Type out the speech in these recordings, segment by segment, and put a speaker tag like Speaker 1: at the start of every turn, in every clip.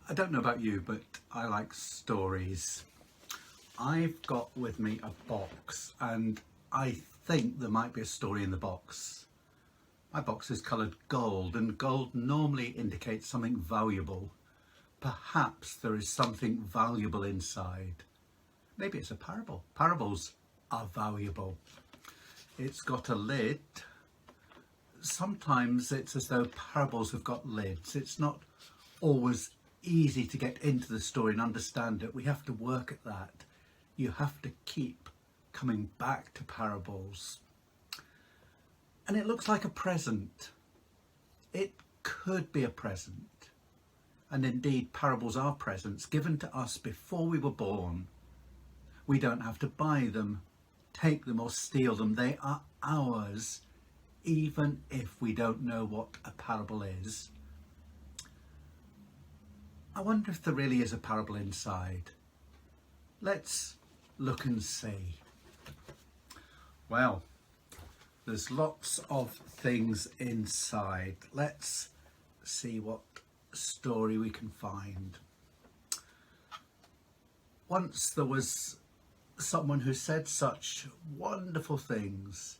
Speaker 1: I don't know about you, but I like stories. I've got with me a box and I think there might be a story in the box. My box is coloured gold and gold normally indicates something valuable. Perhaps there is something valuable inside. Maybe it's a parable. Parables are valuable. It's got a lid. Sometimes it's as though parables have got lids. It's not always easy to get into the story and understand it. We have to work at that. You have to keep coming back to parables. And it looks like a present. It could be a present. And indeed, parables are presents given to us before we were born. We don't have to buy them, take them or steal them. They are ours, even if we don't know what a parable is. I wonder if there really is a parable inside. Let's look and see. Well, there's lots of things inside. Let's see what story we can find. Once there was someone who said such wonderful things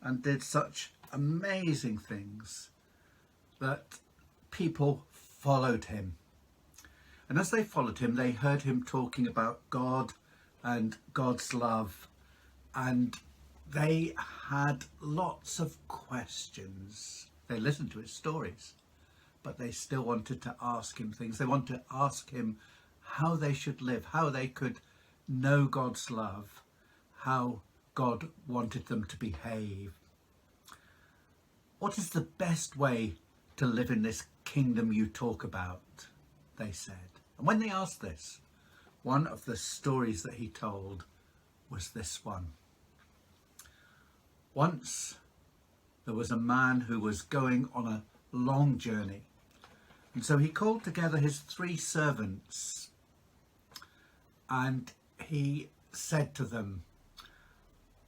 Speaker 1: and did such amazing things that people followed him. And as they followed him, they heard him talking about God and God's love, and they had lots of questions. They listened to his stories, but they still wanted to ask him things. They wanted to ask him how they should live, how they could know God's love, how God wanted them to behave. What is the best way to live in this kingdom you talk about? They said. And when they asked this, one of the stories that he told was this one. Once there was a man who was going on a long journey, and so he called together his 3 servants and he said to them,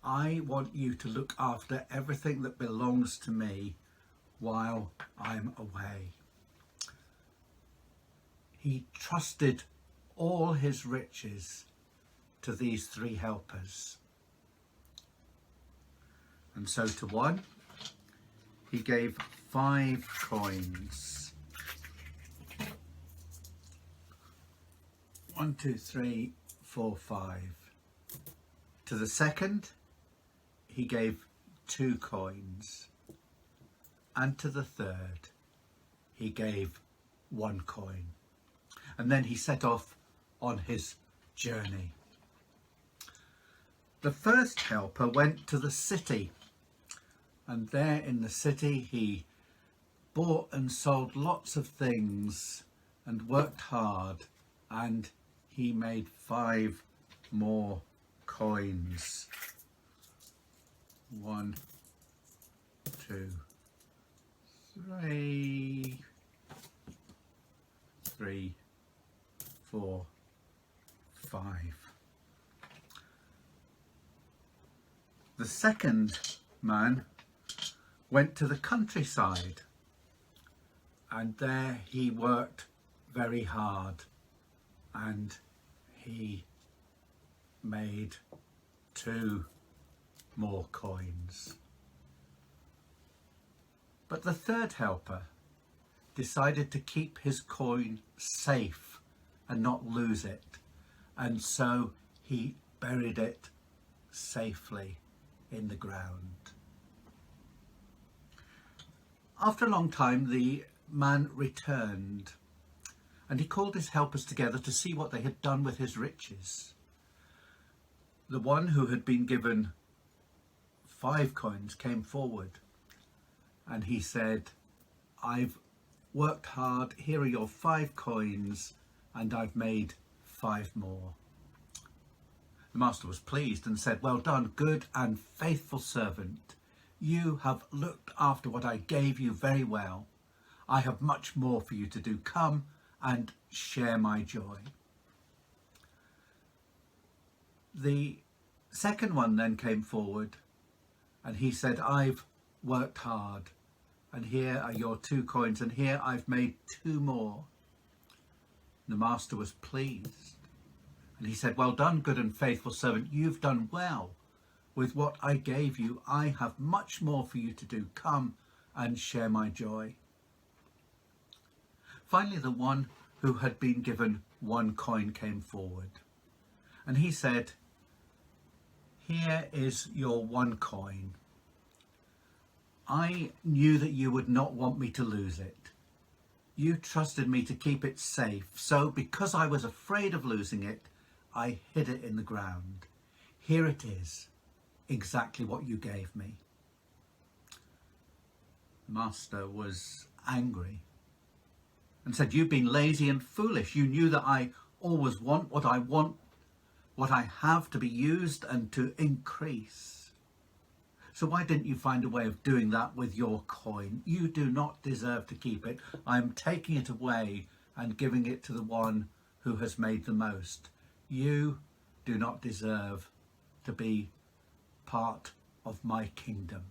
Speaker 1: I want you to look after everything that belongs to me while I'm away. He trusted all his riches to these 3 helpers. And so to one, he gave 5 coins. 1, 2, 3, 4, 5. To the second, he gave 2 coins. And to the third, he gave 1 coin. And then he set off on his journey. The first helper went to the city, and there in the city he bought and sold lots of things and worked hard, and he made 5 more coins. 1, 2, 3, 4, 5. The second man went to the countryside, and there he worked very hard, and he made 2 more coins. But the third helper decided to keep his coin safe and not lose it, and so he buried it safely in the ground. After a long time, the man returned, and he called his helpers together to see what they had done with his riches. The one who had been given 5 coins came forward, and he said, I've worked hard, here are your 5 coins, and I've made 5 more. The master was pleased and said, well done, good and faithful servant. You have looked after what I gave you very well. I have much more for you to do. Come and share my joy. The second one then came forward and he said, I've worked hard, and here are your 2 coins, and here I've made 2 more. The master was pleased, and he said, "Well done, good and faithful servant. You've done well. With what I gave you, I have much more for you to do. Come and share my joy." Finally, the one who had been given 1 coin came forward, and he said, "Here is your 1 coin. I knew that you would not want me to lose it. You trusted me to keep it safe, so because I was afraid of losing it, I hid it in the ground. Here it is, exactly what you gave me." The master was angry and said, "You've been lazy and foolish. You knew that I always want, what I have to be used and to increase. So why didn't you find a way of doing that with your coin? You do not deserve to keep it. I am taking it away and giving it to the one who has made the most. You do not deserve to be part of my kingdom."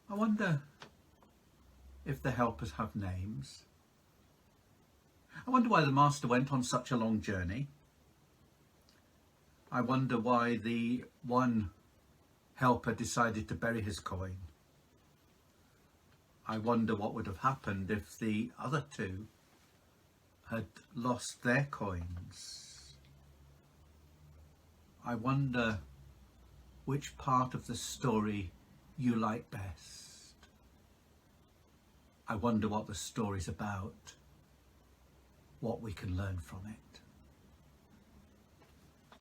Speaker 1: I wonder if the helpers have names. I wonder why the master went on such a long journey. I wonder why the one helper decided to bury his coin. I wonder what would have happened if the other 2 had lost their coins. I wonder which part of the story you like best. I wonder what the story's about, what we can learn from it.